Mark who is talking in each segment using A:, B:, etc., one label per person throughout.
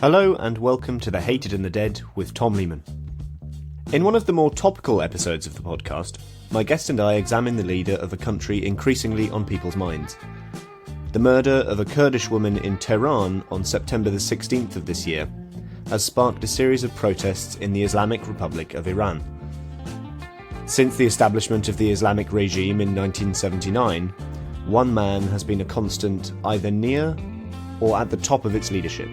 A: Hello and welcome to The Hated and the Dead with Tom Lehman. In one of the more topical episodes of the podcast, my guest and I examine the leader of a country increasingly on people's minds. The murder of a Kurdish woman in Tehran on September the 16th of this year has sparked a series of protests in the Islamic Republic of Iran. Since the establishment of the Islamic regime in 1979, one man has been a constant either near or at the top of its leadership.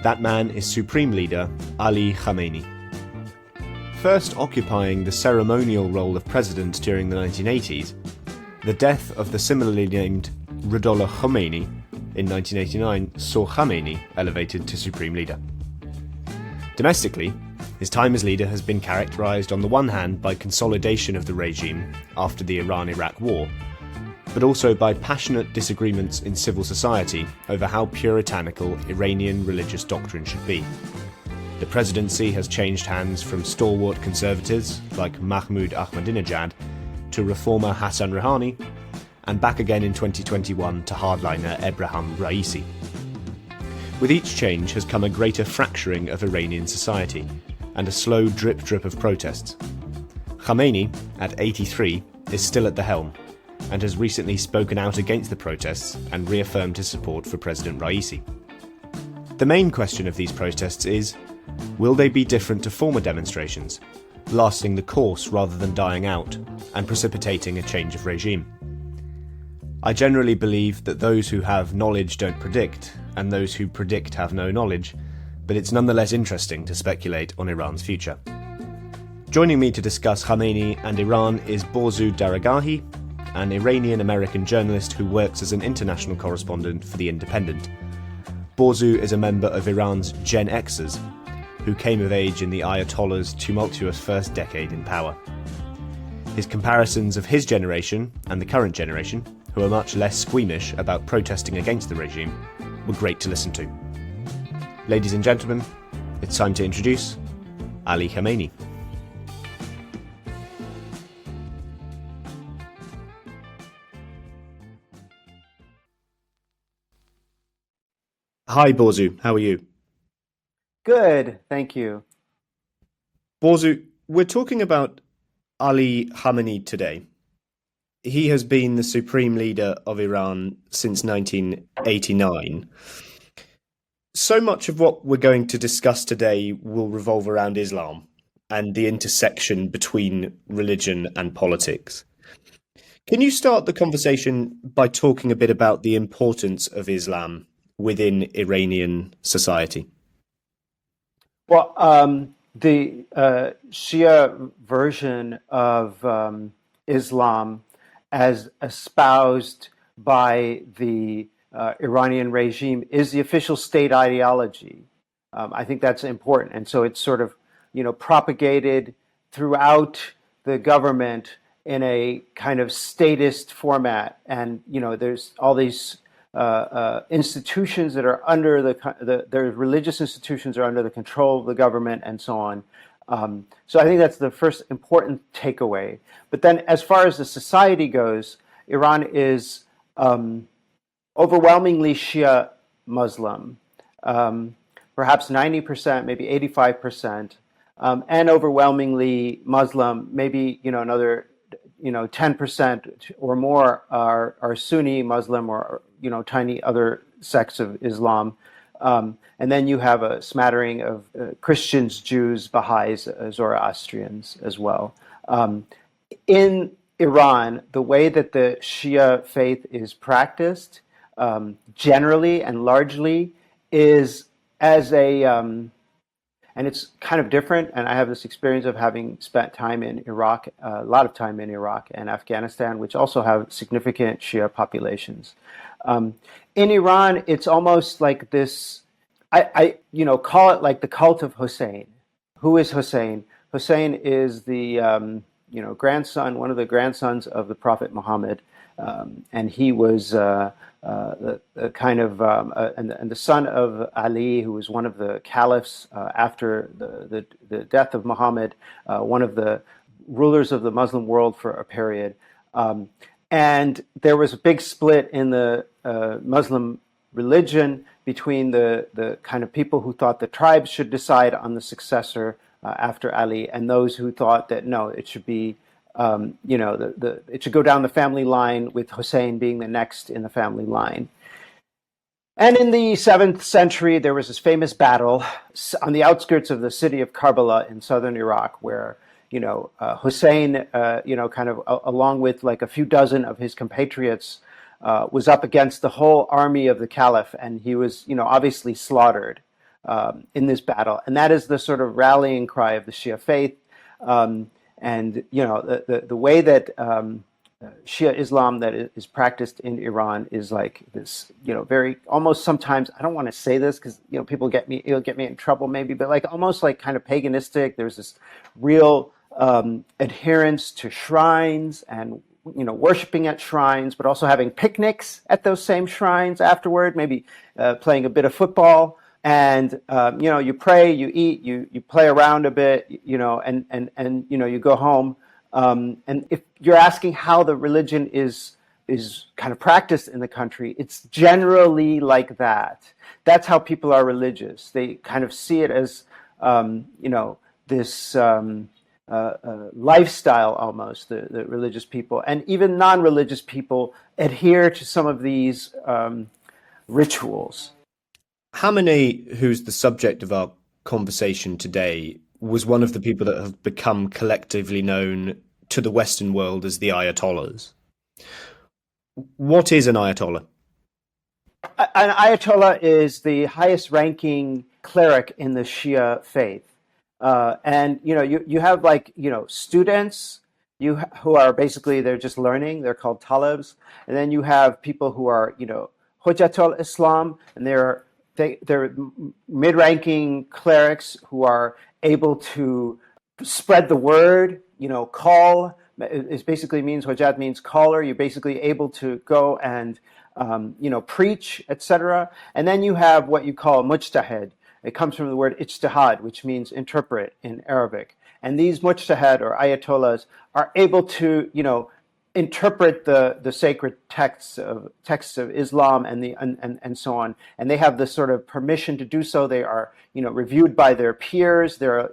A: That man is Supreme Leader Ali Khamenei. First occupying the ceremonial role of president during the 1980s, the death of the similarly named Ruhollah Khomeini in 1989 saw Khamenei elevated to Supreme Leader. Domestically, his time as leader has been characterised on the one hand by consolidation of the regime after the Iran-Iraq war, but also by passionate disagreements in civil society over how puritanical Iranian religious doctrine should be. The presidency has changed hands from stalwart conservatives like Mahmoud Ahmadinejad to reformer Hassan Rouhani, and back again in 2021 to hardliner Ebrahim Raisi. With each change has come a greater fracturing of Iranian society, and a slow drip of protests. Khamenei, at 83, is still at the helm, and has recently spoken out against the protests and reaffirmed his support for President Raisi. The main question of these protests is, will they be different to former demonstrations, lasting the course rather than dying out, and precipitating a change of regime? I generally believe that those who have knowledge don't predict, and those who predict have no knowledge, but it's nonetheless interesting to speculate on Iran's future. Joining me to discuss Khamenei and Iran is Borzou Daragahi, an Iranian-American journalist who works as an international correspondent for The Independent. Borzou is a member of Iran's Gen Xers, who came of age in the Ayatollah's tumultuous first decade in power. His comparisons of his generation and the current generation, who are much less squeamish about protesting against the regime, were great to listen to. Ladies and gentlemen, it's time to introduce Ali Khamenei. Hi Borzou, how are you?
B: Good, thank you.
A: Borzou, we're talking about Ali Khamenei today. He has been the supreme leader of Iran since 1989. So much of what we're going to discuss today will revolve around Islam and the intersection between religion and politics. Can you start the conversation by talking a bit about the importance of Islam within Iranian society?
B: Well, the Shia version of Islam as espoused by the Iranian regime is the official state ideology. I think that's important. And so it's sort of, propagated throughout the government in a kind of statist format. And, there's all these institutions that are under the religious institutions are under the control of the government and so on. So I think that's the first important takeaway. But then as far as the society goes, Iran is overwhelmingly Shia Muslim, perhaps 90%, maybe 85%, and overwhelmingly Muslim, maybe, another 10% or more are Sunni Muslim or, tiny other sects of Islam. And then you have a smattering of Christians, Jews, Baha'is, Zoroastrians as well. In Iran, the way that the Shia faith is practiced generally and largely is as a, and it's kind of different, and I have this experience of having spent time in Iraq, a lot of time in Iraq and Afghanistan, which also have significant Shia populations. In Iran, it's almost like this, I call it like the cult of Hussein. Who is Hussein? Hussein is the, grandson, one of the grandsons of the Prophet Muhammad, and he was the kind of, and the son of Ali, who was one of the caliphs after the death of Muhammad, one of the rulers of the Muslim world for a period. And there was a big split in the Muslim religion between the kind of people who thought the tribes should decide on the successor after Ali, and those who thought that no, it should be it should go down the family line, with Hussein being the next in the family line. And in the 7th century, there was this famous battle on the outskirts of the city of Karbala in southern Iraq, where Hussein, kind of along with like a few dozen of his compatriots, was up against the whole army of the Caliph, and he was, obviously slaughtered in this battle. And that is the sort of rallying cry of the Shia faith. And the way that Shia Islam that is practiced in Iran is like this, very almost sometimes, I don't want to say this because people it'll get me in trouble maybe, but like almost like kind of paganistic. There's this real adherence to shrines and worshiping at shrines, but also having picnics at those same shrines afterward, maybe playing a bit of football. And you pray, you eat, you play around a bit, and you go home. And if you're asking how the religion is kind of practiced in the country, it's generally like that. That's how people are religious. They kind of see it as this lifestyle almost. The religious people, and even non-religious people, adhere to some of these rituals.
A: Khamenei, who's the subject of our conversation today, was one of the people that have become collectively known to the Western world as the Ayatollahs. What is an Ayatollah?
B: An Ayatollah is the highest ranking cleric in the Shia faith. And you have students who are basically, they're just learning, they're called talibs. And then you have people who are, Hujjatul Islam, and they're mid-ranking clerics who are able to spread the word, call. It basically means, Hujjat means caller. You're basically able to go and, preach, etc. And then you have what you call mujtahid. It comes from the word ijtihad, which means interpret in Arabic. And these mujtahid or ayatollahs are able to, interpret the sacred texts of Islam and so on, and they have this sort of permission to do so. They are reviewed by their peers. They're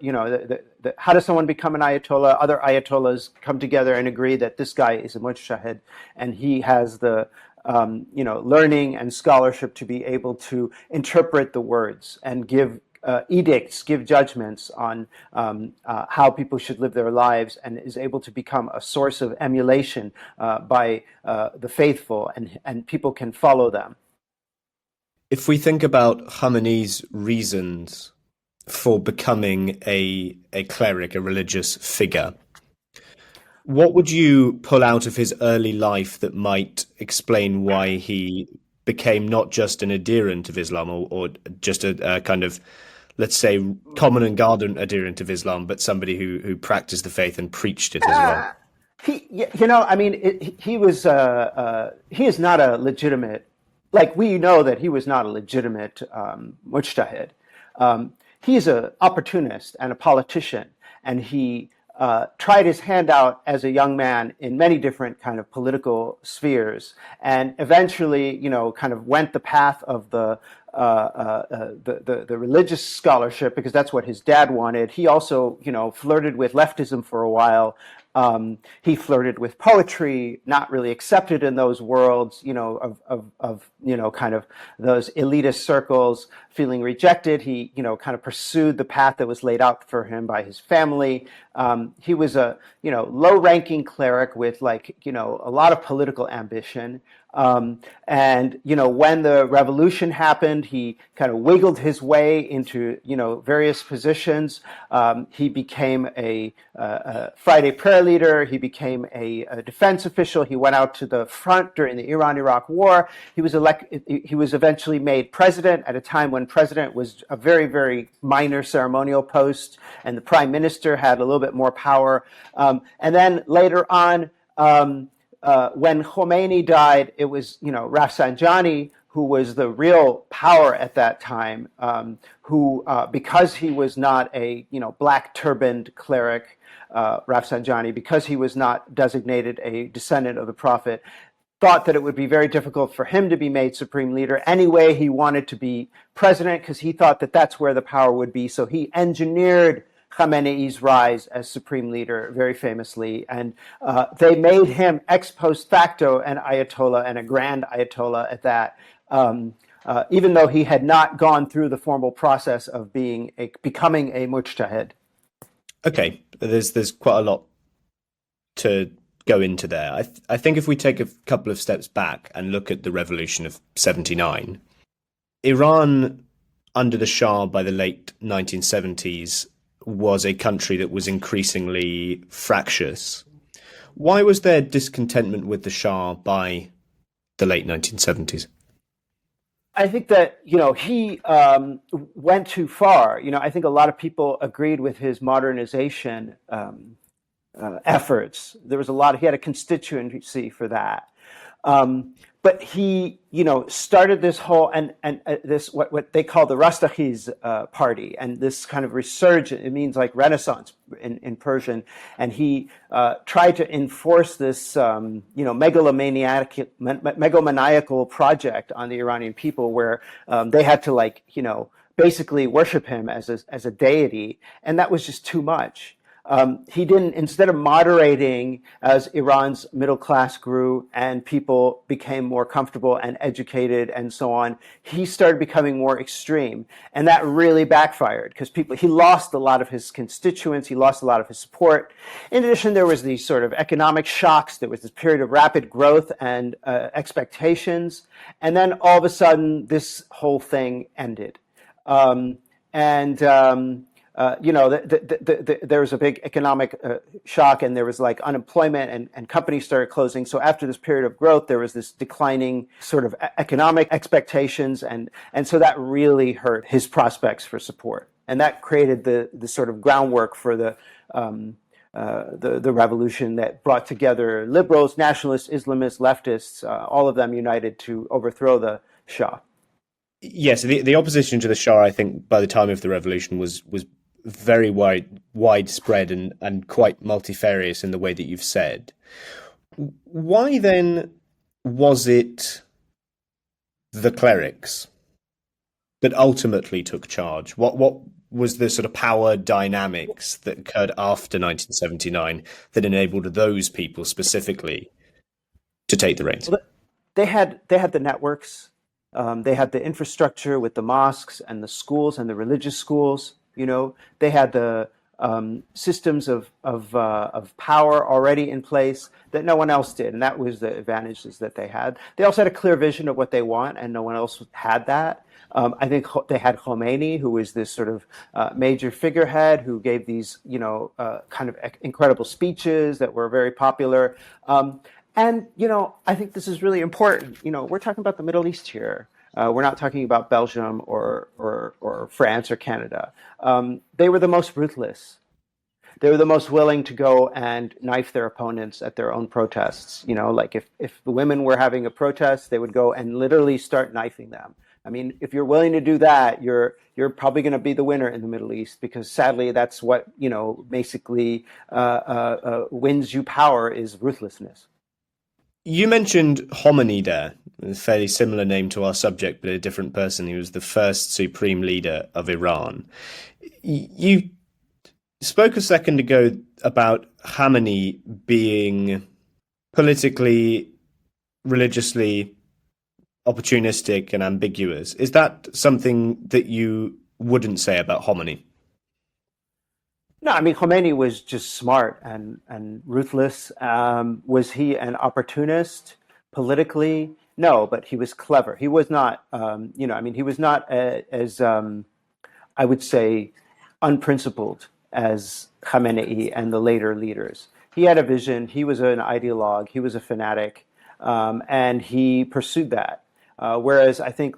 B: how does someone become an ayatollah? Other ayatollahs come together and agree that this guy is a mujtahid, and he has the learning and scholarship to be able to interpret the words and give edicts, give judgments on how people should live their lives, and is able to become a source of emulation by the faithful, and people can follow them.
A: If we think about Khamenei's reasons for becoming a cleric, a religious figure, what would you pull out of his early life that might explain why he became not just an adherent of Islam or just a kind of, let's say, common and garden adherent of Islam, but somebody who practiced the faith and preached it as well? He is not a legitimate, we know that he was not a legitimate mujtahid. He's an opportunist and a politician, and he tried his hand out as a young man in many different kind of political spheres, and eventually, kind of went the path of the religious scholarship, because that's what his dad wanted. He also, flirted with leftism for a while. He flirted with poetry, not really accepted in those worlds, of kind of those elitist circles, feeling rejected. He, kind of pursued the path that was laid out for him by his family. He was a, low-ranking cleric with a lot of political ambition. And, when the revolution happened, he kind of wiggled his way into, various positions. He became a Friday prayer leader. He became a defense official. He went out to the front during the Iran-Iraq war. He was eventually made president at a time when president was a very, very minor ceremonial post, and the prime minister had a little bit more power. And then later on, when Khomeini died, it was, Rafsanjani who was the real power at that time, who, because he was not a, black turbaned cleric, Rafsanjani, because he was not designated a descendant of the Prophet,
B: thought that it would be very difficult for him to be made supreme leader. Anyway, he wanted to be president because he thought that that's where the power would be. So he engineered Khamenei's rise as supreme leader very famously. And they made him ex post facto an Ayatollah, and a grand Ayatollah at that, even though he had not gone through the formal process of becoming a mujtahid.
A: Okay, there's quite a lot to go into there. I think if we take a couple of steps back and look at the revolution of 79, Iran under the Shah by the late 1970s was a country that was increasingly fractious. Why was there discontentment with the Shah by the late 1970s?
B: I think that, he went too far. I think a lot of people agreed with his modernization efforts. There was he had a constituency for that. But he, started this whole, and this, what they call the Rastakhi's party, and this kind of resurgence, it means like Renaissance in Persian. And he tried to enforce this, megalomaniacal project on the Iranian people, where they had to basically worship him as a deity. And that was just too much. He didn't, instead of moderating as Iran's middle class grew and people became more comfortable and educated and so on, he started becoming more extreme. And that really backfired because he lost a lot of his constituents, he lost a lot of his support. In addition, there was these sort of economic shocks, there was this period of rapid growth and expectations. And then all of a sudden, this whole thing ended. There was a big economic shock, and there was unemployment, and companies started closing. So after this period of growth, there was this declining sort of economic expectations, and so that really hurt his prospects for support, and that created the sort of groundwork for the revolution that brought together liberals, nationalists, Islamists, leftists, all of them united to overthrow the Shah.
A: Yes, the opposition to the Shah, I think, by the time of the revolution was very widespread and quite multifarious in the way that you've said. Why then was it the clerics that ultimately took charge? What was the sort of power dynamics that occurred after 1979 that enabled those people specifically to take the reins?
B: Well, they had the networks. They had the infrastructure with the mosques and the schools and the religious schools. They had the systems of power already in place that no one else did, and that was the advantages that they had. They also had a clear vision of what they want, and no one else had that. I think they had Khamenei, who was this sort of major figurehead who gave these, kind of incredible speeches that were very popular. And, I think this is really important. We're talking about the Middle East here. We're not talking about Belgium or France or Canada. They were the most ruthless. They were the most willing to go and knife their opponents at their own protests. If the women were having a protest, they would go and literally start knifing them. I mean, if you're willing to do that, you're probably going to be the winner in the Middle East, because sadly, that's what, basically wins you power is ruthlessness.
A: You mentioned Khamenei there, a fairly similar name to our subject, but a different person. He was the first supreme leader of Iran. You spoke a second ago about Khamenei being politically, religiously opportunistic and ambiguous. Is that something that you wouldn't say about Khamenei?
B: No, I mean, Khamenei was just smart and ruthless. Was he an opportunist politically? No, but he was clever. He was not, he was not as, I would say, unprincipled as Khamenei and the later leaders. He had a vision. He was an ideologue. He was a fanatic, and he pursued that. Whereas I think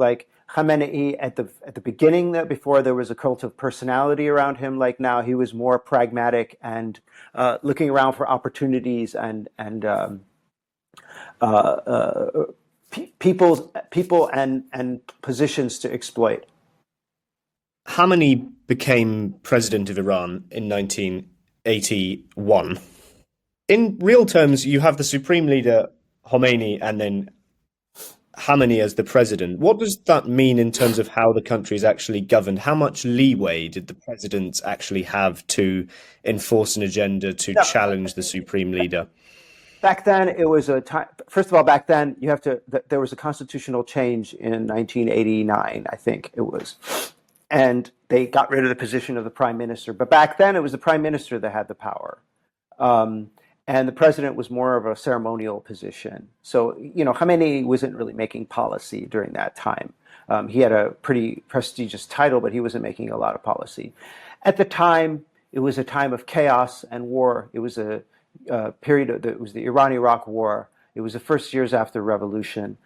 B: Khamenei at the beginning, before there was a cult of personality around him, like now, he was more pragmatic and looking around for opportunities and people and positions to exploit.
A: Khamenei became president of Iran in 1981. In real terms, you have the supreme leader Khomeini and then Khamenei as the president. What does that mean in terms of how the country is actually governed? How much leeway did the presidents actually have to enforce an agenda to
B: No,
A: challenge the supreme leader?
B: back then it was a time. First of all, back then there was a constitutional change in 1989, I think it was, and they got rid of the position of the prime minister. But back then it was the prime minister that had the power. Um, and the president was more of a ceremonial position. So, Khamenei wasn't really making policy during that time. He had a pretty prestigious title, but he wasn't making a lot of policy. At the time, it was a time of chaos and war. It was a period, it was the Iran-Iraq War. It was the first years after the revolution.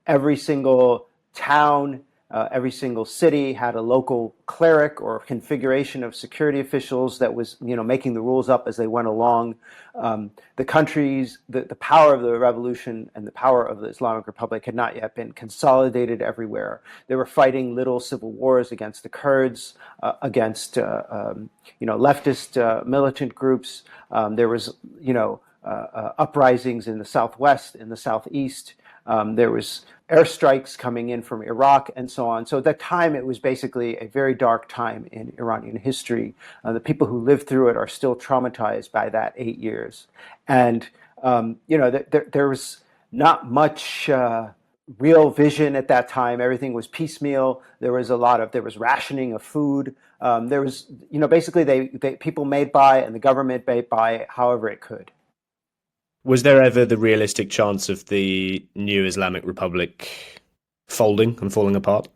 B: Every single town, every single city had a local cleric or configuration of security officials that was, making the rules up as they went along. The countries, the power of the revolution and the power of the Islamic Republic had not yet been consolidated everywhere. They were fighting little civil wars against the Kurds, against, leftist militant groups. There was, uprisings in the southwest, in the southeast. There was airstrikes coming in from Iraq and so on. So at that time, it was basically a very dark time in Iranian history. The people who lived through it are still traumatized by that 8 years. And, there was not much real vision at that time. Everything was piecemeal. There was rationing of food. There was, basically people made by and the government made by however it could.
A: Was there ever the realistic chance of the new Islamic Republic folding and falling apart?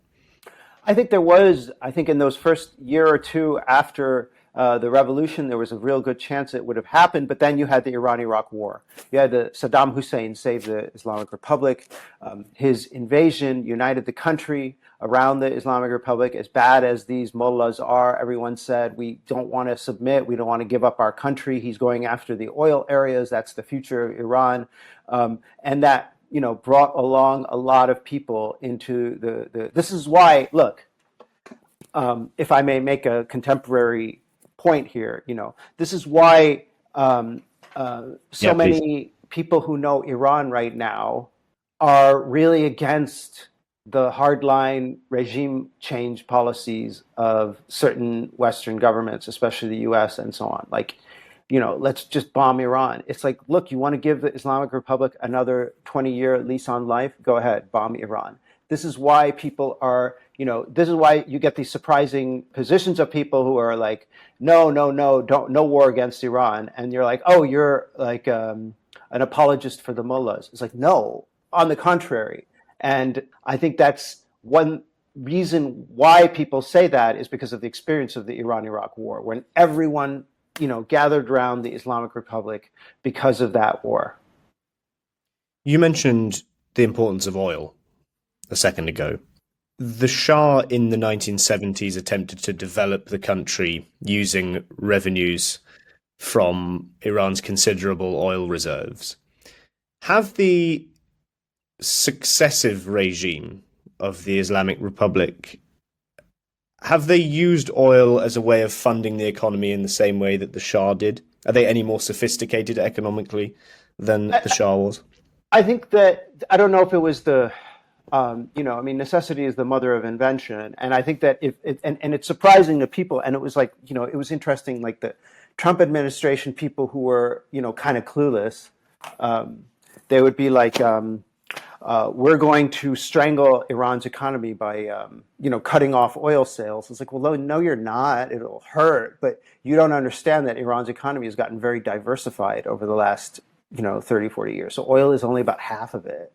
B: I think there was. I think in those first year or two after the revolution, there was a real good chance it would have happened. But then you had the Iran-Iraq War. You had Saddam Hussein save the Islamic Republic. His invasion united the country around the Islamic Republic. As bad as these mullahs are, everyone said, we don't want to submit. We don't want to give up our country. He's going after the oil areas. That's the future of Iran. And that, brought along a lot of people into this is why, look, if I may make a contemporary point here, this is why many people who know Iran right now are really against the hardline regime change policies of certain Western governments, especially the US and so on. Like, let's just bomb Iran. It's like, look, you want to give the Islamic Republic another 20-year lease on life? Go ahead, bomb Iran. This is why people are, this is why you get these surprising positions of people who are like, no, no war against Iran. And you're like, oh, you're like an apologist for the mullahs. It's like, no, on the contrary. And I think that's one reason why people say that is because of the experience of the Iran-Iraq War, when everyone, gathered around the Islamic Republic because of that war.
A: You mentioned the importance of oil a second ago. The Shah in the 1970s attempted to develop the country using revenues from Iran's considerable oil reserves. Have the successive regime of the Islamic Republic, have they used oil as a way of funding the economy in the same way that the Shah did? Are they any more sophisticated economically than the Shah was?
B: I think that, I don't know if it was necessity is the mother of invention. And I think that and it's surprising to people. And it was like, it was interesting, like the Trump administration, people who were, kind of clueless, they would be like, we're going to strangle Iran's economy by, cutting off oil sales. It's like, well, no, you're not. It'll hurt. But you don't understand that Iran's economy has gotten very diversified over the last, 30, 40 years. So oil is only about half of it.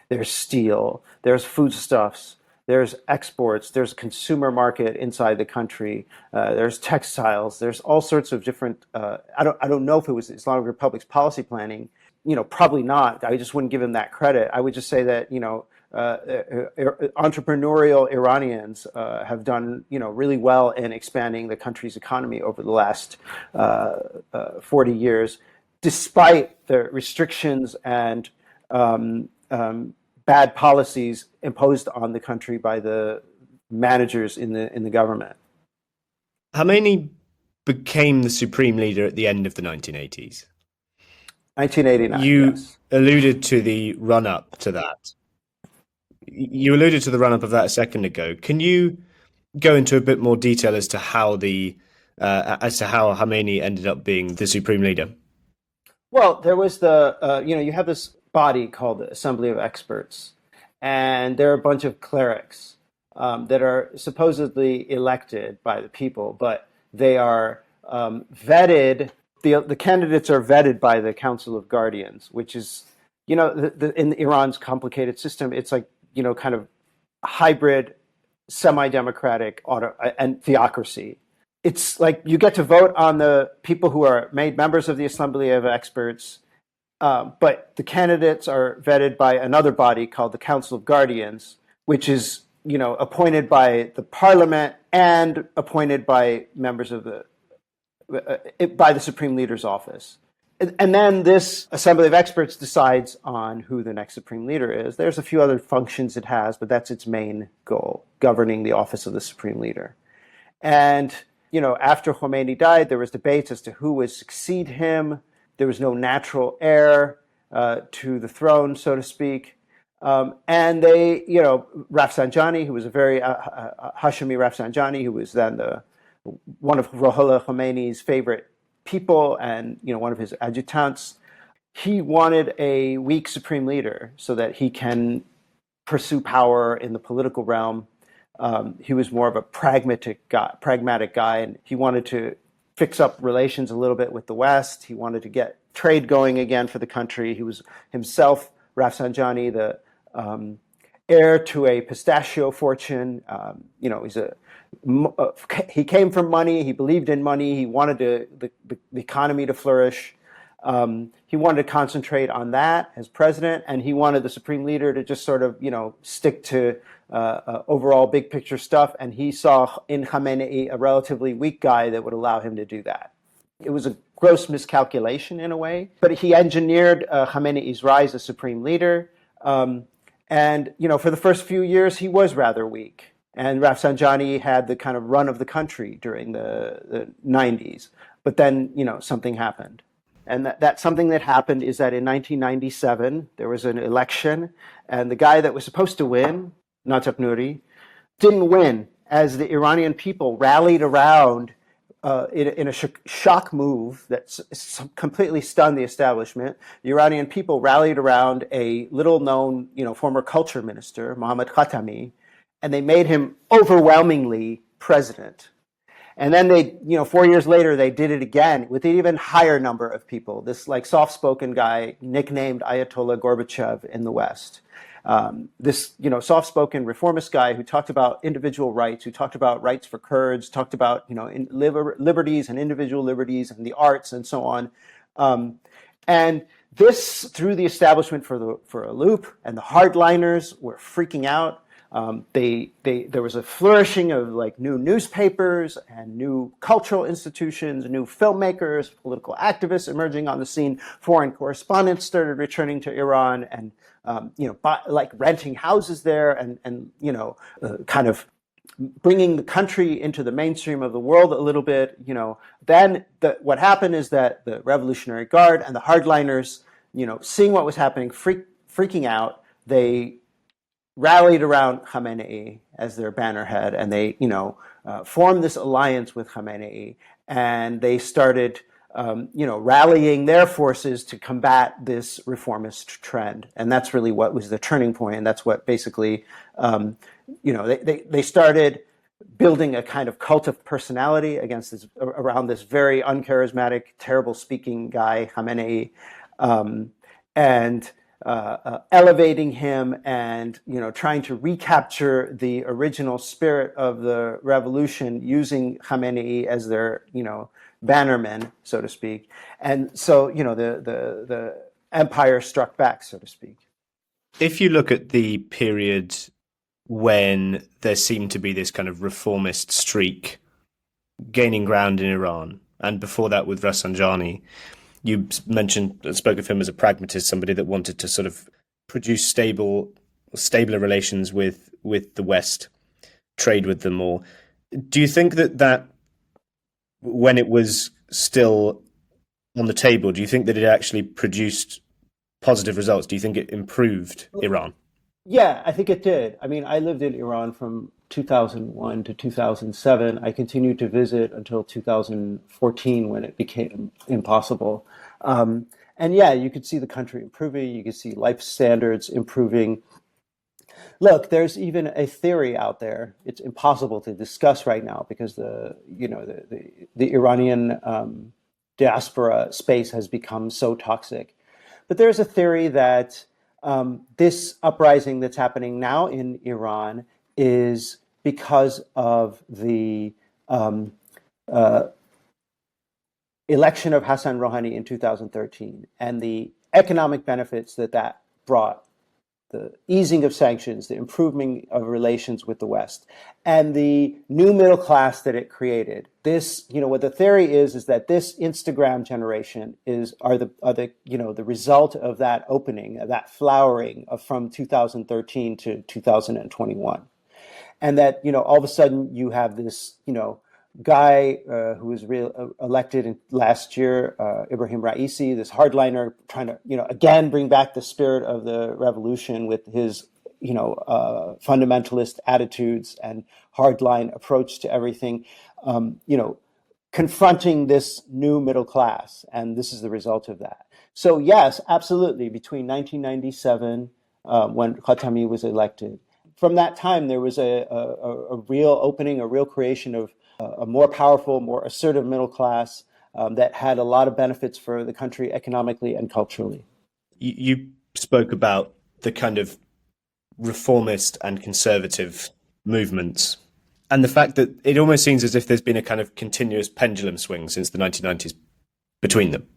B: There's steel, there's foodstuffs, there's exports, there's a consumer market inside the country, there's textiles, there's all sorts of different, I don't know if it was the Islamic Republic's policy planning, probably not. I just wouldn't give him that credit. I would just say that, entrepreneurial Iranians have done, really well in expanding the country's economy over the last 40 years, despite the restrictions and bad policies imposed on the country by the managers in the government.
A: Khamenei became the supreme leader at the end of the 1980s.
B: 1989,
A: You
B: yes.
A: alluded to the run-up to that. You alluded to the run-up of that a second ago. Can you go into a bit more detail as to how how Khamenei ended up being the supreme leader?
B: Well, there was you have this body called the Assembly of Experts, and there are a bunch of clerics that are supposedly elected by the people, but they are vetted. The candidates are vetted by the Council of Guardians, which is, in Iran's complicated system, it's like, kind of hybrid, semi-democratic and theocracy. It's like you get to vote on the people who are made members of the Assembly of Experts, but the candidates are vetted by another body called the Council of Guardians, which is, appointed by the parliament and appointed by members of by the Supreme Leader's office. And then this Assembly of Experts decides on who the next Supreme Leader is. There's a few other functions it has, but that's its main goal, governing the office of the Supreme Leader. And, after Khomeini died, there was debates as to who would succeed him. There was no natural heir to the throne, so to speak. And they, Rafsanjani, who was a very, Hashemi Rafsanjani, who was then one of Ruhollah Khomeini's favorite people and, one of his adjutants, he wanted a weak supreme leader so that he can pursue power in the political realm. He was more of a pragmatic guy, and he wanted to fix up relations a little bit with the West. He wanted to get trade going again for the country. He was himself, Rafsanjani, the heir to a pistachio fortune. He came from money. He believed in money. He wanted the economy to flourish. He wanted to concentrate on that as president, and he wanted the supreme leader to just sort of, stick to overall big picture stuff. And he saw in Khamenei a relatively weak guy that would allow him to do that. It was a gross miscalculation in a way, but he engineered Khamenei's rise as supreme leader. And, for the first few years, he was rather weak. And Rafsanjani had the kind of run of the country during the 90s. But then, something happened. And that something that happened is that in 1997, there was an election, and the guy that was supposed to win, Natak Nouri, didn't win, as the Iranian people rallied around in a shock move that completely stunned the establishment. The Iranian people rallied around a little-known, former culture minister, Mohammad Khatami, and they made him overwhelmingly president. And then they, 4 years later, they did it again with an even higher number of people. This like soft-spoken guy nicknamed Ayatollah Gorbachev in the West. This, soft-spoken reformist guy who talked about individual rights, who talked about rights for Kurds, talked about, liberties and individual liberties and the arts and so on. And this threw the establishment for a loop, and the hardliners were freaking out. There was a flourishing of like new newspapers and new cultural institutions, new filmmakers, political activists emerging on the scene. Foreign correspondents started returning to Iran and, renting houses there and kind of bringing the country into the mainstream of the world a little bit. Then what happened is that the Revolutionary Guard and the hardliners, seeing what was happening, freaking out, they rallied around Khamenei as their bannerhead, and they, formed this alliance with Khamenei, and they started, rallying their forces to combat this reformist trend. And that's really what was the turning point, and that's what basically, they started building a kind of cult of personality around this very uncharismatic, terrible speaking guy, Khamenei, and elevating him and, trying to recapture the original spirit of the revolution using Khamenei as their, bannerman, so to speak. And so, the empire struck back, so to speak.
A: If you look at the period when there seemed to be this kind of reformist streak gaining ground in Iran, and before that with Rafsanjani, you spoke of him as a pragmatist, somebody that wanted to sort of produce stabler relations with the West, trade with them more. Do you think that when it was still on the table, do you think that it actually produced positive results? Do you think it improved Iran?
B: Yeah, I think it did. I mean, I lived in Iran from 2001 to 2007. I continued to visit until 2014 when it became impossible. And yeah, you could see the country improving. You could see life standards improving. Look, there's even a theory out there. It's impossible to discuss right now because the Iranian diaspora space has become so toxic. But there's a theory that this uprising that's happening now in Iran is because of the election of Hassan Rouhani in 2013 and the economic benefits that that brought, the easing of sanctions, the improvement of relations with the West, and the new middle class that it created. This, what the theory is that this Instagram generation are the result of that opening, of that flowering from 2013 to 2021, and that all of a sudden you have this guy who was elected last year, Ebrahim Raisi, this hardliner, trying to again bring back the spirit of the revolution with his fundamentalist attitudes and hardline approach to everything, confronting this new middle class, and this is the result of that. So yes, absolutely, between 1997 when Khatami was elected, from that time there was a real opening, a real creation of a more powerful, more assertive middle class that had a lot of benefits for the country economically and culturally.
A: You spoke about the kind of reformist and conservative movements and the fact that it almost seems as if there's been a kind of continuous pendulum swing since the 1990s between them.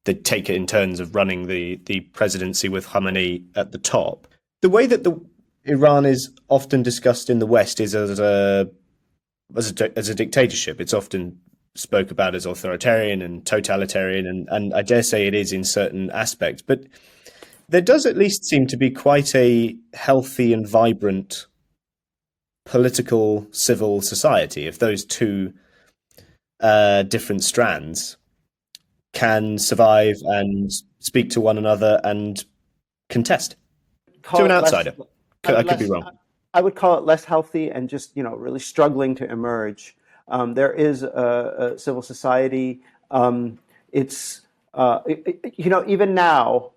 A: They take it in turns of running the presidency with Khamenei at the top. The way that Iran is often discussed in the West is as a dictatorship. It's often spoke about as authoritarian and totalitarian, and I dare say it is in certain aspects. But there does at least seem to be quite a healthy and vibrant political civil society if those two different strands can survive and speak to one another and contest. To an outsider. I could be wrong.
B: I would call it less healthy and just, really struggling to emerge. There is a civil society. It's, even now,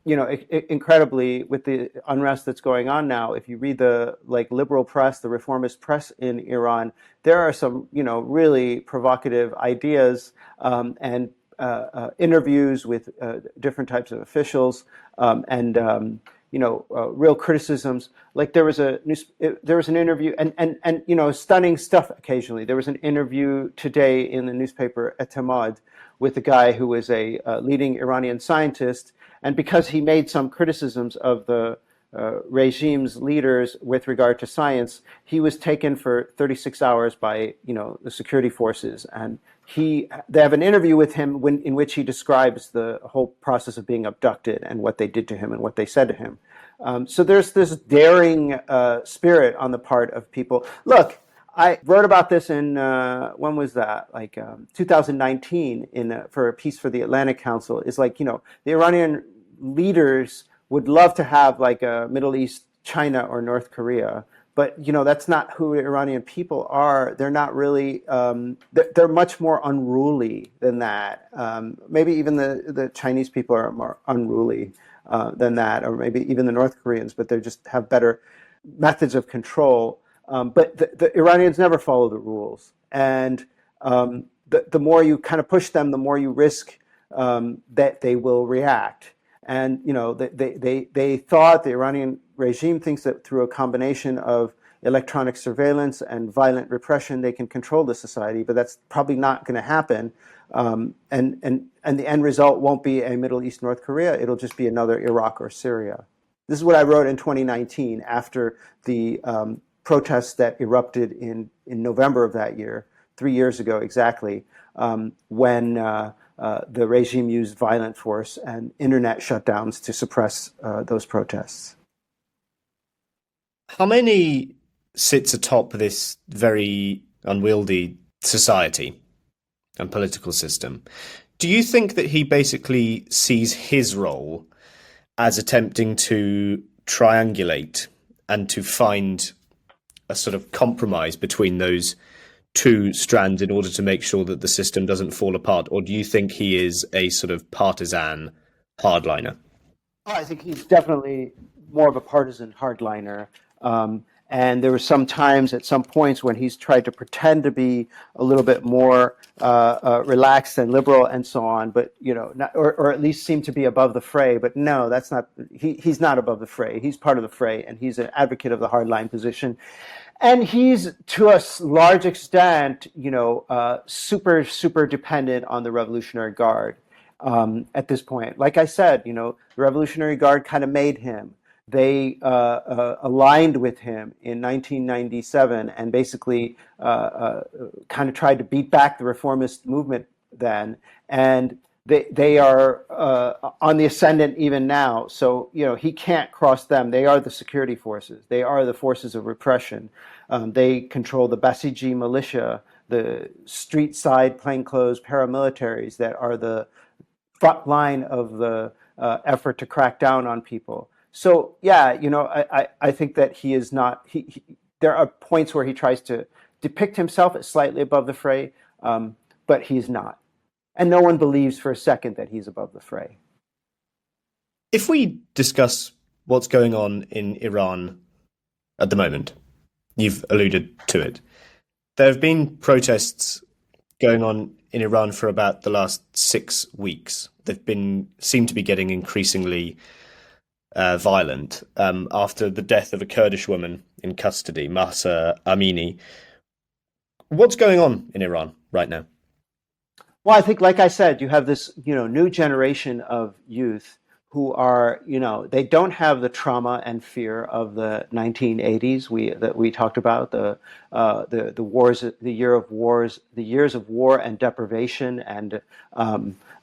B: incredibly, with the unrest that's going on now, if you read the liberal press, the reformist press in Iran, there are some, really provocative ideas and interviews with different types of officials and real criticisms. Like there was an interview and stunning stuff occasionally. There was an interview today in the newspaper Etemad with a guy who was a leading Iranian scientist, and because he made some criticisms of the regime's leaders with regard to science, he was taken for 36 hours by the security forces, and they have an interview with him in which he describes the whole process of being abducted and what they did to him and what they said to him. So there's this daring spirit on the part of people. Look, I wrote about this in when was that? 2019 for a piece for the Atlantic Council. Is the Iranian leaders would love to have a Middle East China or North Korea. But, that's not who the Iranian people are. They're not really, they're much more unruly than that. Maybe even the Chinese people are more unruly than that, or maybe even the North Koreans, but they just have better methods of control. But the Iranians never follow the rules. And the more you kind of push them, the more you risk that they will react. And, they thought, the Iranian regime thinks that through a combination of electronic surveillance and violent repression, they can control the society, but that's probably not going to happen. And the end result won't be a Middle East North Korea. It'll just be another Iraq or Syria. This is what I wrote in 2019 after the protests that erupted in November of that year, 3 years ago exactly, when the regime used violent force and internet shutdowns to suppress those protests.
A: Khamenei sits atop this very unwieldy society and political system. Do you think that he basically sees his role as attempting to triangulate and to find a sort of compromise between those two strands in order to make sure that the system doesn't fall apart? Or do you think he is a sort of partisan hardliner?
B: Oh, I think he's definitely more of a partisan hardliner. And there were some times at some points when he's tried to pretend to be a little bit more relaxed and liberal and so on, but not, or at least seem to be above the fray. But no, that's not. He's not above the fray. He's part of the fray, and he's an advocate of the hardline position. And he's, to a large extent, super dependent on the Revolutionary Guard at this point. Like I said, the Revolutionary Guard kind of made him. They aligned with him in 1997 and basically kind of tried to beat back the reformist movement then. And they are on the ascendant even now. So, he can't cross them. They are the security forces. They are the forces of repression. They control the Basiji militia, the street side plainclothes paramilitaries that are the front line of the effort to crack down on people. So, yeah, I think that he is not, there are points where he tries to depict himself as slightly above the fray, but he's not. And no one believes for a second that he's above the fray.
A: If we discuss what's going on in Iran at the moment, you've alluded to it. There have been protests going on in Iran for about the last 6 weeks. They've seem to be getting increasingly violent after the death of a Kurdish woman in custody, Mahsa Amini. What's going on in Iran right now?
B: Well, I think, like I said, you have this, new generation of youth who are, they don't have the trauma and fear of the 1980s that we talked about, the wars, the years of war and deprivation, and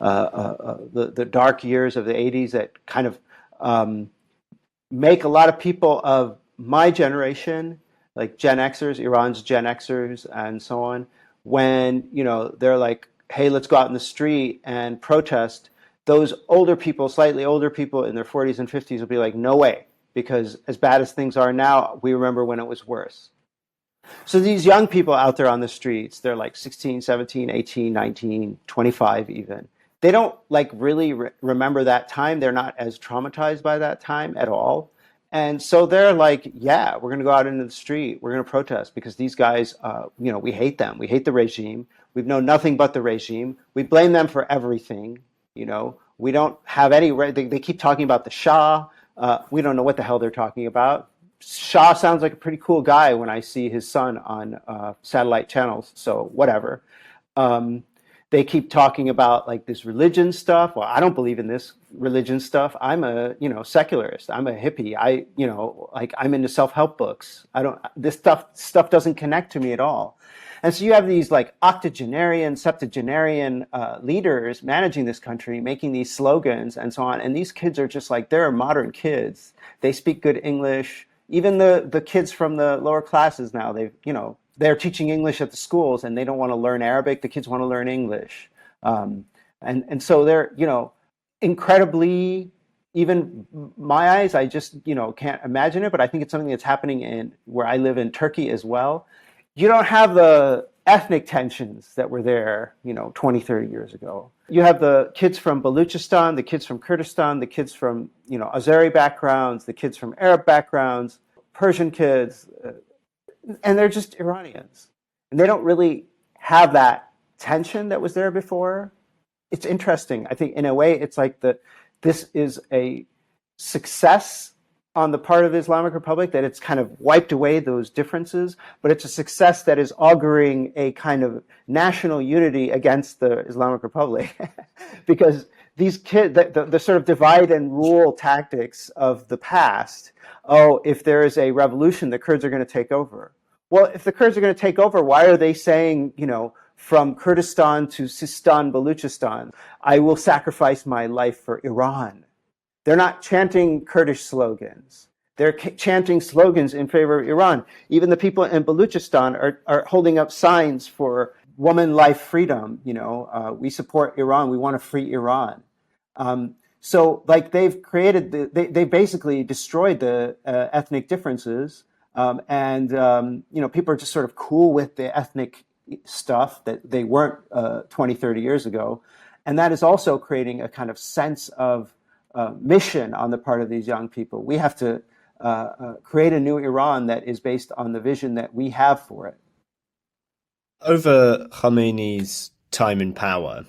B: the dark years of the 80s that kind of make a lot of people of my generation, like Gen Xers, Iran's Gen Xers, and so on, when they're like, hey, let's go out in the street and protest. Those older people, slightly older people in their 40s and 50s will be like, no way, because as bad as things are now, we remember when it was worse. So these young people out there on the streets, they're like 16, 17, 18, 19, 25 even. They don't really remember that time. They're not as traumatized by that time at all. And so they're like, yeah, we're going to go out into the street. We're going to protest because these guys, we hate them. We hate the regime. We've known nothing but the regime. We blame them for everything. We don't have any, they keep talking about the Shah. We don't know what the hell they're talking about. Shah sounds like a pretty cool guy when I see his son on satellite channels. So whatever. They keep talking about this religion stuff. Well, I don't believe in this religion stuff. I'm a, secularist. I'm a hippie. I'm into self-help books. This stuff doesn't connect to me at all. And so you have these octogenarian, septuagenarian leaders managing this country, making these slogans and so on. And these kids are just they're modern kids. They speak good English. Even the kids from the lower classes now, they're teaching English at the schools and they don't want to learn Arabic. The kids want to learn English. And so they're, incredibly, even my eyes, I just, can't imagine it, but I think it's something that's happening in where I live in Turkey as well. You don't have the ethnic tensions that were there, 20, 30 years ago. You have the kids from Baluchistan, the kids from Kurdistan, the kids from, Azeri backgrounds, the kids from Arab backgrounds, Persian kids, and they're just Iranians. And they don't really have that tension that was there before. It's interesting. I think in a way, it's this is a success on the part of the Islamic Republic, that it's kind of wiped away those differences, but it's a success that is auguring a kind of national unity against the Islamic Republic. Because these kids, the sort of divide and rule tactics of the past, if there is a revolution, the Kurds are going to take over. Well, if the Kurds are going to take over, why are they saying, from Kurdistan to Sistan, Baluchistan, I will sacrifice my life for Iran? They're not chanting Kurdish slogans. They're chanting slogans in favor of Iran. Even the people in Baluchistan are holding up signs for woman, life, freedom. We support Iran. We want a free Iran. So like they've created they basically destroyed the ethnic differences, and people are just sort of cool with the ethnic stuff that they weren't 20, 30 years ago, and that is also creating a kind of sense of mission on the part of these young people. We have to create a new Iran that is based on the vision that we have for it.
A: Over Khamenei's time in power,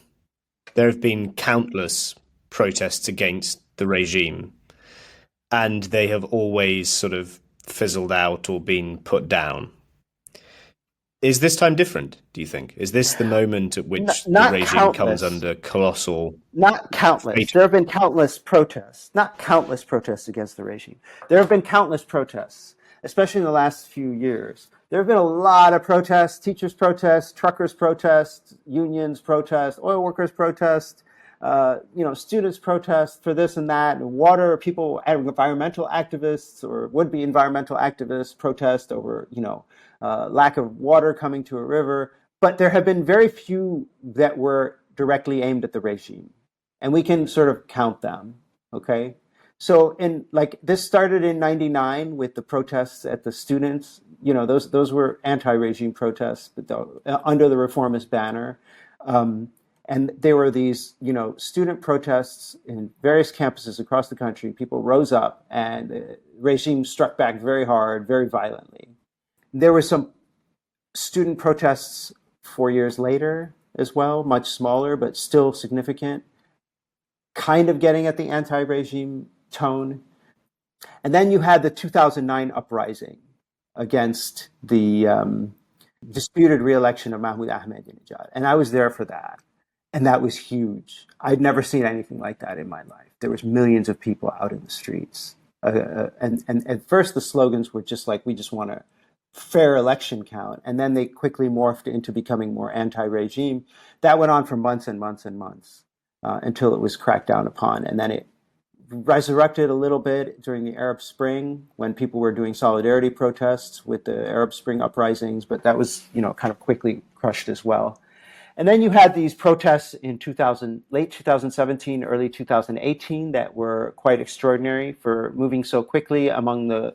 A: there have been countless protests against the regime, and they have always sort of fizzled out or been put down. Is this time different, do you think? Is this the moment at which the regime
B: countless.
A: comes under colossal...
B: Not countless. There have been countless protests, not countless protests against the regime. There have been countless protests, especially in the last few years. There have been a lot of protests, teachers protests, truckers protests, unions protests, oil workers protests, students protest for this and that, and water people, environmental activists or would-be environmental activists protest over, lack of water coming to a river. But there have been very few that were directly aimed at the regime, and we can sort of count them. Okay, so this started in '99 with the protests at the students. Those were anti-regime protests, but under the reformist banner. And there were these, student protests in various campuses across the country. People rose up, and the regime struck back very hard, very violently. There were some student protests 4 years later as well, much smaller, but still significant, kind of getting at the anti-regime tone. And then you had the 2009 uprising against the disputed re-election of Mahmoud Ahmadinejad. And I was there for that. And that was huge. I'd never seen anything like that in my life. There was millions of people out in the streets. And at first the slogans were just like, we just want a fair election count. And then they quickly morphed into becoming more anti-regime. That went on for months and months and months until it was cracked down upon. And then it resurrected a little bit during the Arab Spring when people were doing solidarity protests with the Arab Spring uprisings. But that was, kind of quickly crushed as well. And then you had these protests in late 2017, early 2018 that were quite extraordinary for moving so quickly among the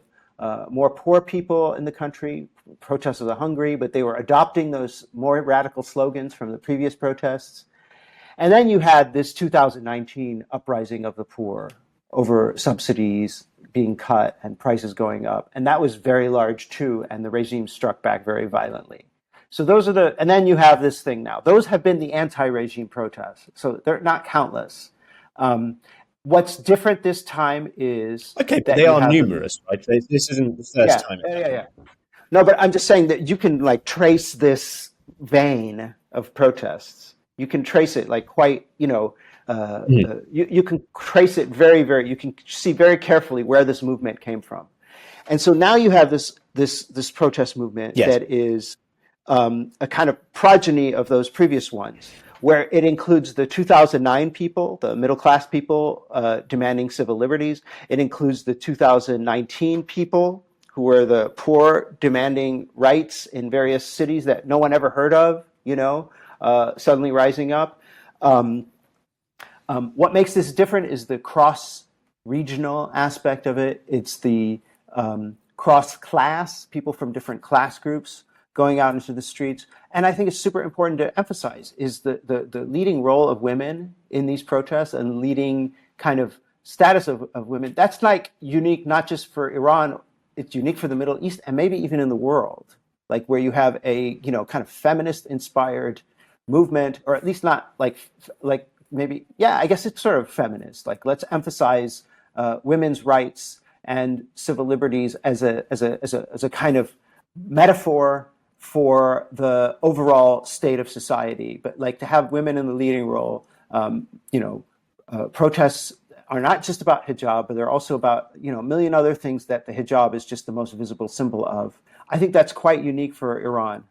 B: more poor people in the country. Protesters are hungry, but they were adopting those more radical slogans from the previous protests. And then you had this 2019 uprising of the poor over subsidies being cut and prices going up. And that was very large too, and the regime struck back very violently. So those are and then you have this thing now. Those have been the anti-regime protests. So they're not countless. What's different this time is...
A: Okay, but they are numerous, right? This isn't the first time.
B: Yeah. No, but I'm just saying that you can trace this vein of protests. You can trace it quite, you can trace it very, very, you can see very carefully where this movement came from. And so now you have this protest movement that is a kind of progeny of those previous ones, where it includes the 2009 people, the middle-class people demanding civil liberties. It includes the 2019 people who were the poor demanding rights in various cities that no one ever heard of, suddenly rising up. What makes this different is the cross-regional aspect of it. It's the cross-class, people from different class groups going out into the streets. And I think it's super important to emphasize is the leading role of women in these protests and leading kind of status of women. That's unique, not just for Iran, it's unique for the Middle East and maybe even in the world, where you have a, kind of feminist inspired movement, or at least not maybe, I guess it's sort of feminist. Let's emphasize women's rights and civil liberties as a kind of metaphor for the overall state of society. But to have women in the leading role, protests are not just about hijab, but they're also about, a million other things that the hijab is just the most visible symbol of. I think that's quite unique for Iran.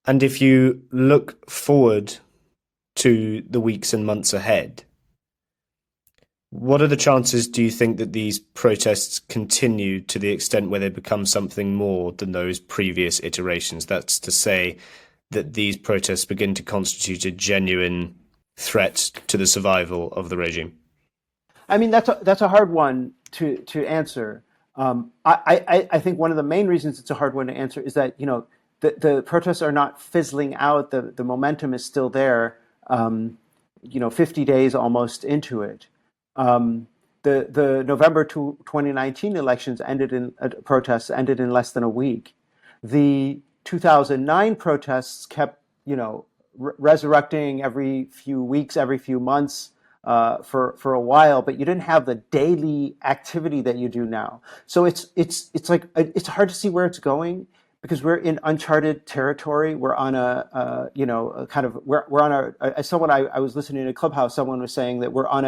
A: And if you look forward to the weeks and months ahead, what are the chances, do you think, that these protests continue to the extent where they become something more than those previous iterations? That's to say, that these protests begin to constitute a genuine threat to the survival of the regime?
B: I mean, that's a hard one to answer. I think one of the main reasons it's a hard one to answer is that the protests are not fizzling out. The momentum is still there. 50 days almost into it. The November 2019 elections protests ended in less than a week. The 2009 protests kept resurrecting every few weeks, every few months. For a while, but you didn't have the daily activity that you do now. So it's hard to see where it's going because we're in uncharted territory. We're on I was listening to Clubhouse. Someone was saying that we're on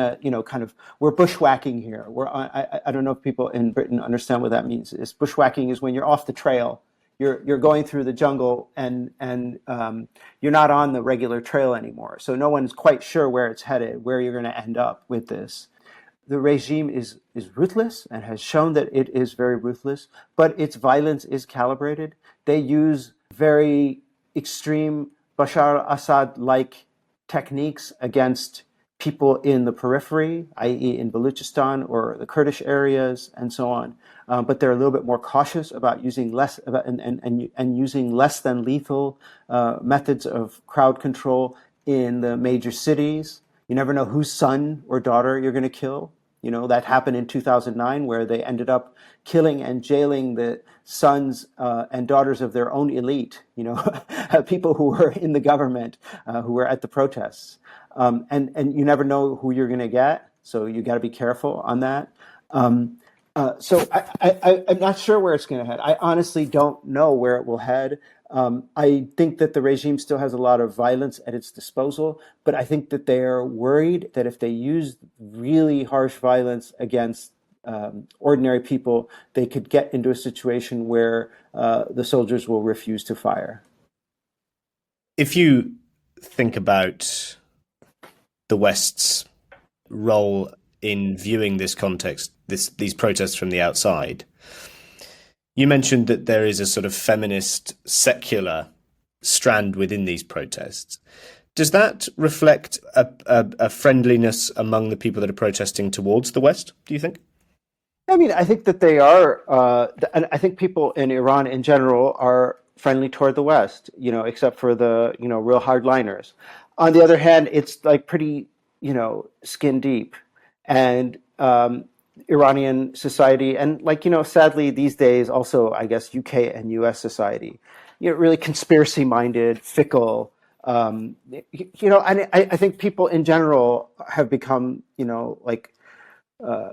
B: we're bushwhacking here. I don't know if people in Britain understand what that means. Bushwhacking is when you're off the trail. You're going through the jungle and you're not on the regular trail anymore. So no one's quite sure where it's headed, where you're going to end up with this. The regime is ruthless and has shown that it is very ruthless, but its violence is calibrated. They use very extreme Bashar al-Assad-like techniques against people in the periphery, i.e. in Baluchistan or the Kurdish areas and so on. But they're a little bit more cautious about using less using less than lethal methods of crowd control in the major cities. You never know whose son or daughter you're going to kill. That happened in 2009 where they ended up killing and jailing the sons and daughters of their own elite, people who were in the government, who were at the protests. And you never know who you're going to get. So you got to be careful on that. So I'm not sure where it's going to head. I honestly don't know where it will head. I think that the regime still has a lot of violence at its disposal, but I think that they are worried that if they use really harsh violence against ordinary people, they could get into a situation where the soldiers will refuse to fire.
A: If you think about the West's role in viewing this context, these protests from the outside, you mentioned that there is a sort of feminist, secular strand within these protests. Does that reflect a friendliness among the people that are protesting towards the West, do you think?
B: I mean, I think that they are, and I think people in Iran in general are friendly toward the West, except for the, real hardliners. On the other hand, it's like pretty, skin deep. And Iranian society, and sadly these days also, I guess, UK and US society, really conspiracy minded, fickle. And I think people in general have become,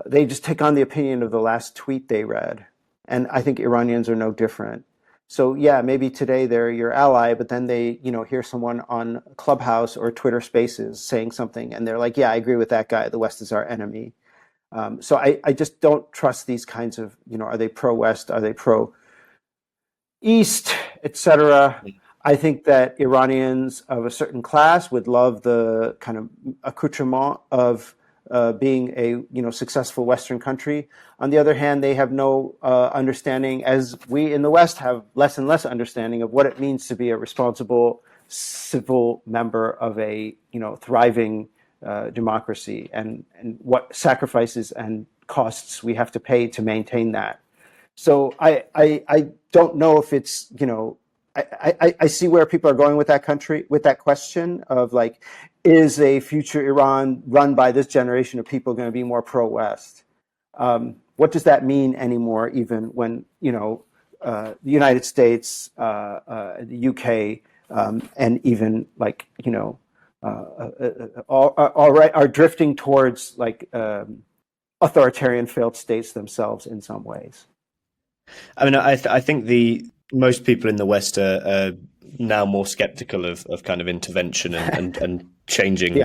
B: they just take on the opinion of the last tweet they read. And I think Iranians are no different. So yeah, maybe today they're your ally, but then they, hear someone on Clubhouse or Twitter Spaces saying something, and they're like, "Yeah, I agree with that guy. The West is our enemy." So I just don't trust these kinds of, are they pro-West? Are they pro-East, etc.? I think that Iranians of a certain class would love the kind of accoutrement of being a successful Western country. On the other hand, they have no understanding, as we in the West have less and less understanding of what it means to be a responsible civil member of a thriving democracy and what sacrifices and costs we have to pay to maintain that. So I don't know if it's I see where people are going with that question of is a future Iran run by this generation of people going to be more pro-West? What does that mean anymore, even when, the United States, the UK, and even are drifting towards authoritarian failed states themselves in some ways?
A: I mean, I think most people in the West are now more skeptical of kind of intervention and changing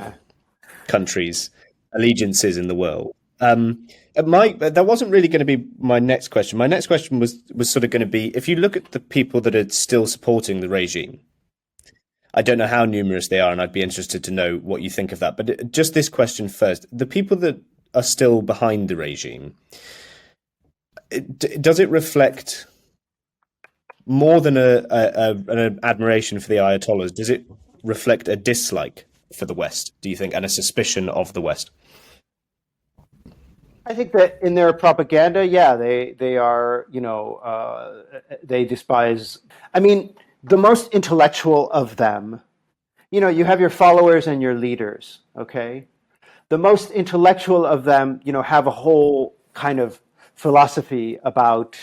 A: countries' allegiances in the world. That wasn't really going to be my next question. My next question was sort of going to be, if you look at the people that are still supporting the regime, I don't know how numerous they are, and I'd be interested to know what you think of that. But just this question first, the people that are still behind the regime, does it reflect more than an admiration for the Ayatollahs, does it reflect a dislike for the West, do you think, and a suspicion of the West?
B: I think that in their propaganda, yeah, they are, they despise. I mean, the most intellectual of them, you have your followers and your leaders, okay? The most intellectual of them, have a whole kind of philosophy about,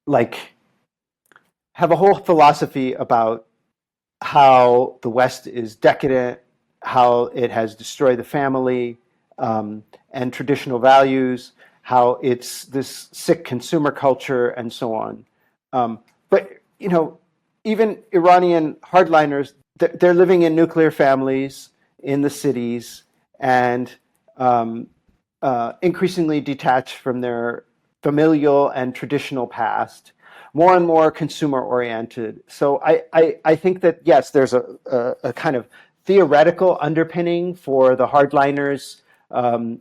B: like, have a whole philosophy about how the West is decadent, how it has destroyed the family, and traditional values, how it's this sick consumer culture, and so on. But even Iranian hardliners, they're living in nuclear families in the cities and increasingly detached from their familial and traditional past, more and more consumer oriented. So I think that, yes, there's a kind of theoretical underpinning for the hardliners'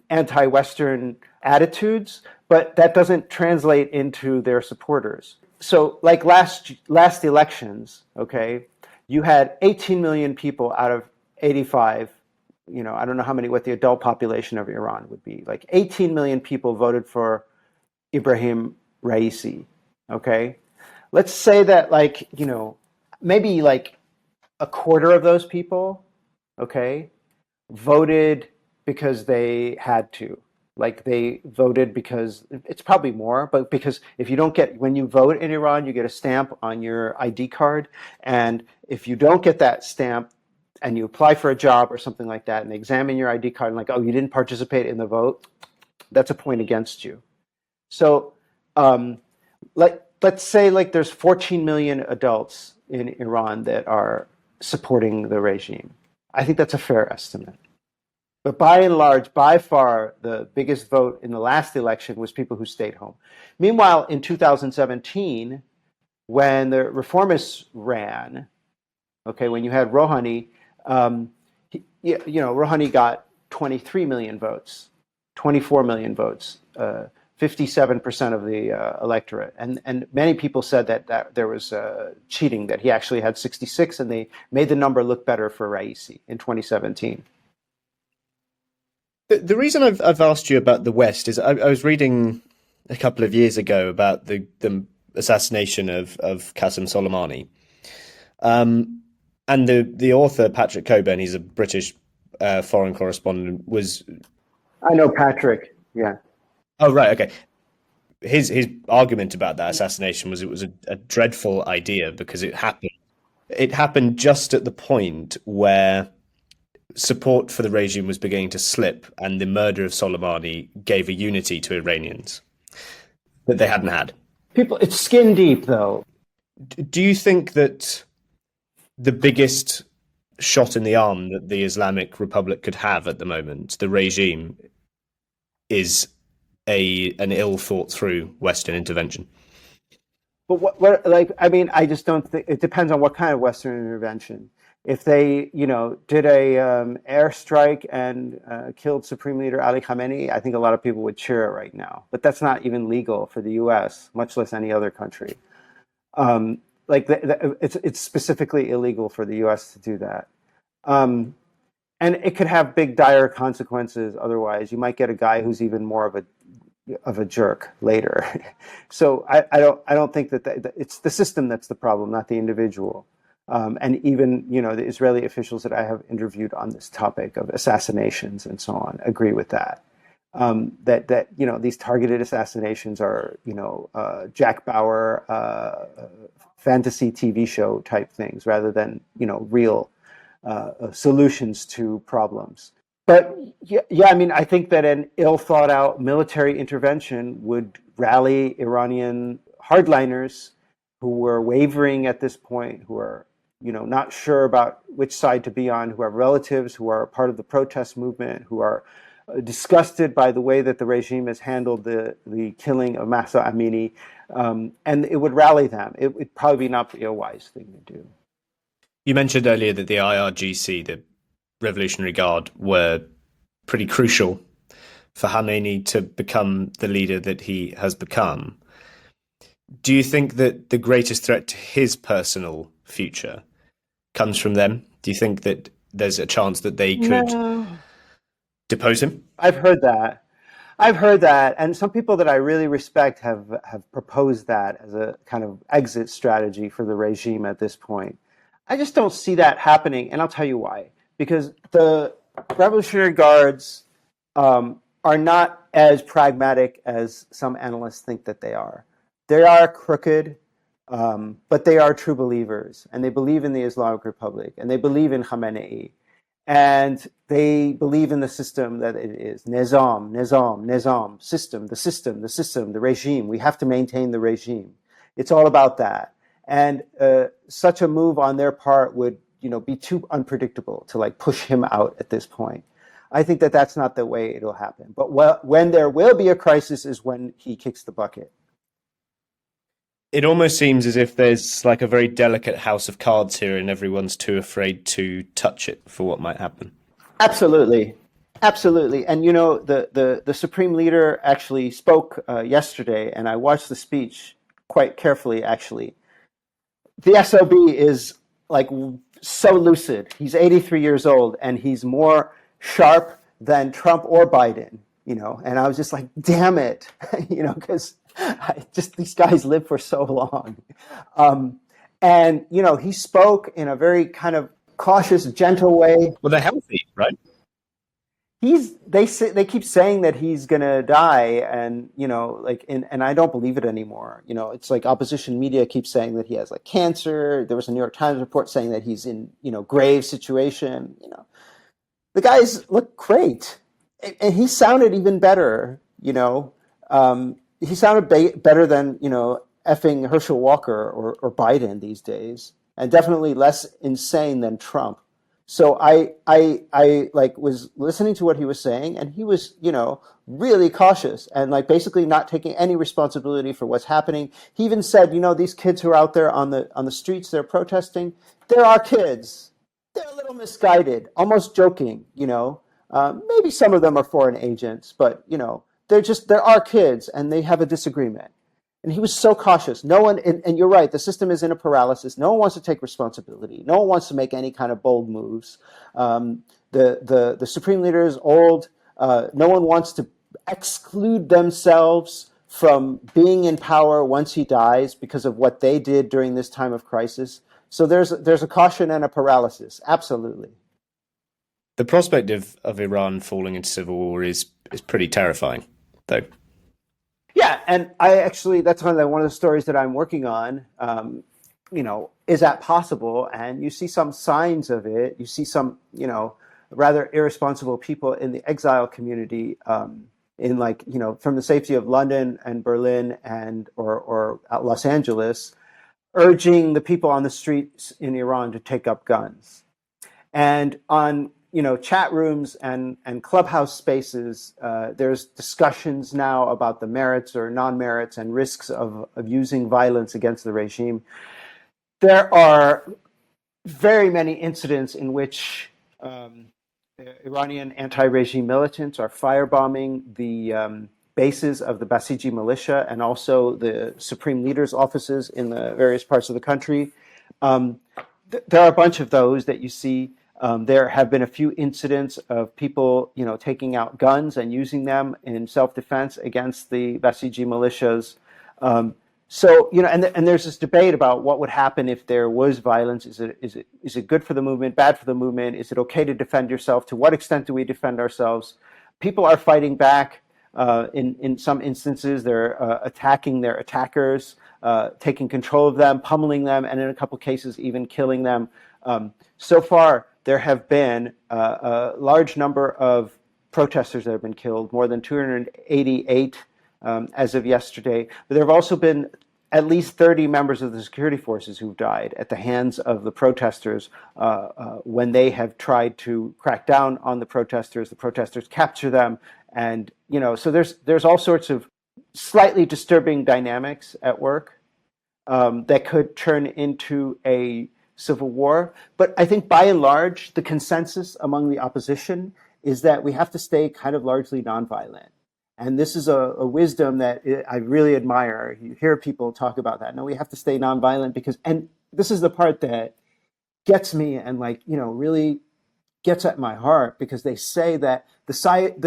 B: anti-Western attitudes, but that doesn't translate into their supporters. So, like last elections, okay, you had 18 million people out of 85. I don't know what the adult population of Iran would be. Like 18 million people voted for Ebrahim Raisi. Okay, let's say that maybe like a quarter of those people, okay, voted because they had to. Like they voted because it's probably more, but because if you don't when you vote in Iran, you get a stamp on your ID card. And if you don't get that stamp and you apply for a job or something like that, and they examine your ID card and like, oh, you didn't participate in the vote, that's a point against you. So let's say like there's 14 million adults in Iran that are supporting the regime. I think that's a fair estimate. But by and large, by far, the biggest vote in the last election was people who stayed home. Meanwhile, in 2017, when the reformists ran, okay, when you had Rouhani, Rouhani got 23 million votes, 24 million votes, 57% of the electorate. And many people said that there was cheating, that he actually had 66, and they made the number look better for Raisi in 2017.
A: The reason I've asked you about the West is I was reading a couple of years ago about the assassination of Qasem Soleimani, and the author Patrick Cockburn, he's a British foreign correspondent, was.
B: I know Patrick. Yeah.
A: Oh right, okay. His argument about that assassination was it was a dreadful idea because it happened just at the point where support for the regime was beginning to slip, and the murder of Soleimani gave a unity to Iranians that they hadn't had.
B: It's skin deep, though.
A: Do you think that the biggest shot in the arm that the Islamic Republic could have at the moment, the regime, is an ill thought through Western intervention?
B: But I just don't think it depends on what kind of Western intervention. If they, did a airstrike and killed Supreme Leader Ali Khamenei, I think a lot of people would cheer it right now. But that's not even legal for the U.S., much less any other country. It's specifically illegal for the U.S. to do that, and it could have big dire consequences. Otherwise, you might get a guy who's even more of a jerk later. So I don't think that it's the system that's the problem, not the individual. And even the Israeli officials that I have interviewed on this topic of assassinations and so on agree with that. That these targeted assassinations are Jack Bauer fantasy TV show type things rather than real solutions to problems. But yeah, I mean, I think that an ill thought out military intervention would rally Iranian hardliners who were wavering at this point, who are not sure about which side to be on, who have relatives who are part of the protest movement, who are disgusted by the way that the regime has handled the killing of Mahsa Amini, and it would rally them. It would probably not be a wise thing to do.
A: You mentioned earlier that the IRGC, the Revolutionary Guard, were pretty crucial for Khamenei to become the leader that he has become. Do you think that the greatest threat to his personal future comes from them? Do you think that there's a chance that they could
B: No,
A: depose him?
B: I've heard that. I've heard that, and some people that I really respect have proposed that as a kind of exit strategy for the regime at this point. I just don't see that happening, and I'll tell you why. Because the Revolutionary Guards are not as pragmatic as some analysts think that they are. They are crooked, but they are true believers, and they believe in the Islamic Republic, and they believe in Khamenei, and they believe in the system that it is. Nizam, system, the regime. We have to maintain the regime. It's all about that. And such a move on their part would, be too unpredictable to like push him out at this point. I think that that's not the way it'll happen. But when there will be a crisis is when he kicks the bucket.
A: It almost seems as if there's like a very delicate house of cards here and everyone's too afraid to touch it for what might happen.
B: Absolutely. Absolutely. And, the Supreme Leader actually spoke yesterday, and I watched the speech quite carefully, actually. The SOB is like so lucid. He's 83 years old, and he's more sharp than Trump or Biden, and I was just like, damn it, because these guys live for so long. And, he spoke in a very kind of cautious, gentle way.
A: Well, they're healthy, right?
B: They keep saying that he's gonna die, and and I don't believe it anymore. It's like opposition media keeps saying that he has like cancer. There was a New York Times report saying that he's in grave situation. The guys look great, and he sounded even better. He sounded better than effing Herschel Walker or Biden these days, and definitely less insane than Trump. So I like was listening to what he was saying, and he was really cautious and like basically not taking any responsibility for what's happening. He even said, these kids who are out there on the streets, they're protesting. They're our kids. They're a little misguided, almost joking. Maybe some of them are foreign agents, but they're our kids, and they have a disagreement. And he was so cautious. No one, and you're right, the system is in a paralysis. No one wants to take responsibility. No one wants to make any kind of bold moves. The Supreme Leader is old. No one wants to exclude themselves from being in power once he dies because of what they did during this time of crisis. So there's a caution and a paralysis, absolutely.
A: The prospect of Iran falling into civil war is pretty terrifying, though.
B: Yeah, and that's one of the stories that I'm working on. Is that possible? And you see some signs of it. You see some, rather irresponsible people in the exile community, from the safety of London and Berlin or Los Angeles, urging the people on the streets in Iran to take up guns. And on chat rooms and clubhouse spaces, there's discussions now about the merits or non-merits and risks of using violence against the regime. There are very many incidents in which Iranian anti-regime militants are firebombing the bases of the Basiji militia and also the Supreme Leader's offices in the various parts of the country. There are a bunch of those that you see. There have been a few incidents of people, taking out guns and using them in self-defense against the Basiji militias. And there's this debate about what would happen if there was violence. Is it good for the movement, bad for the movement? Is it okay to defend yourself? To what extent do we defend ourselves? People are fighting back. In some instances, they're attacking their attackers, taking control of them, pummeling them, and in a couple cases, even killing them. So far, there have been a large number of protesters that have been killed, more than 288 as of yesterday. But there have also been at least 30 members of the security forces who've died at the hands of the protesters when they have tried to crack down on the protesters capture them. And, so there's all sorts of slightly disturbing dynamics at work that could turn into a civil war. But I think by and large, the consensus among the opposition is that we have to stay kind of largely nonviolent. And this is a wisdom that I really admire. You hear people talk about that. No, we have to stay nonviolent because, and this is the part that gets me and really gets at my heart, because they say that the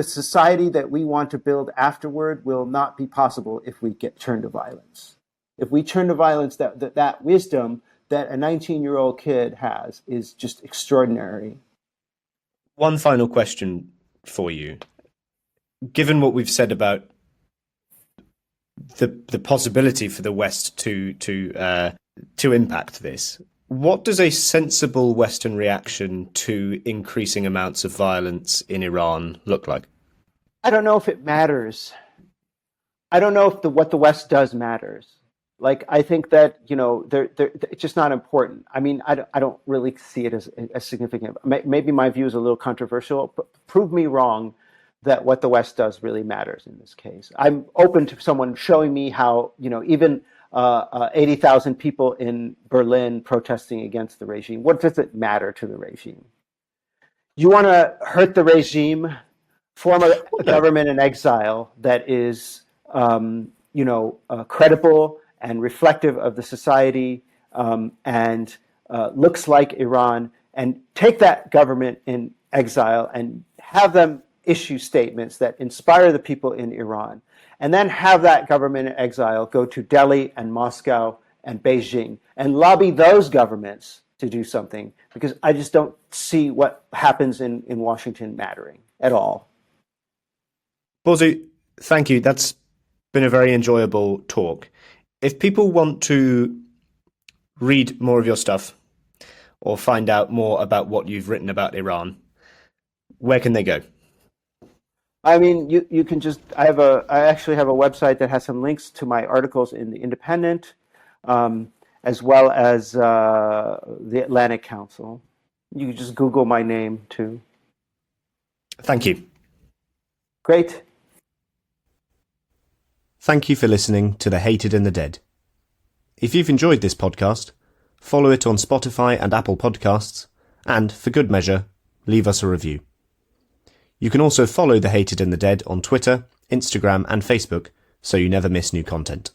B: society that we want to build afterward will not be possible if we turn to violence. If we turn to violence, that wisdom that a 19-year-old kid has is just extraordinary.
A: One final question for you. Given what we've said about the possibility for the West to impact this, what does a sensible Western reaction to increasing amounts of violence in Iran look like?
B: I don't know if it matters. I don't know if what the West does matters. Like, I think that, it's just not important. I mean, I don't really see it as significant. Maybe my view is a little controversial, but prove me wrong that what the West does really matters in this case. I'm open to someone showing me how, even 80,000 people in Berlin protesting against the regime, what does it matter to the regime? You want to hurt the regime, form a government in exile that is, credible and reflective of the society, and looks like Iran, and take that government in exile and have them issue statements that inspire the people in Iran, and then have that government in exile go to Delhi and Moscow and Beijing and lobby those governments to do something, because I just don't see what happens in Washington mattering at all.
A: Borzou, thank you. That's been a very enjoyable talk. If people want to read more of your stuff or find out more about what you've written about Iran, where can they go?
B: I mean, you can just, I actually have a website that has some links to my articles in The Independent, as well as the Atlantic Council. You can just Google my name too.
A: Thank you.
B: Great.
A: Thank you for listening to The Hated and the Dead. If you've enjoyed this podcast, follow it on Spotify and Apple Podcasts, and, for good measure, leave us a review. You can also follow The Hated and the Dead on Twitter, Instagram, and Facebook, so you never miss new content.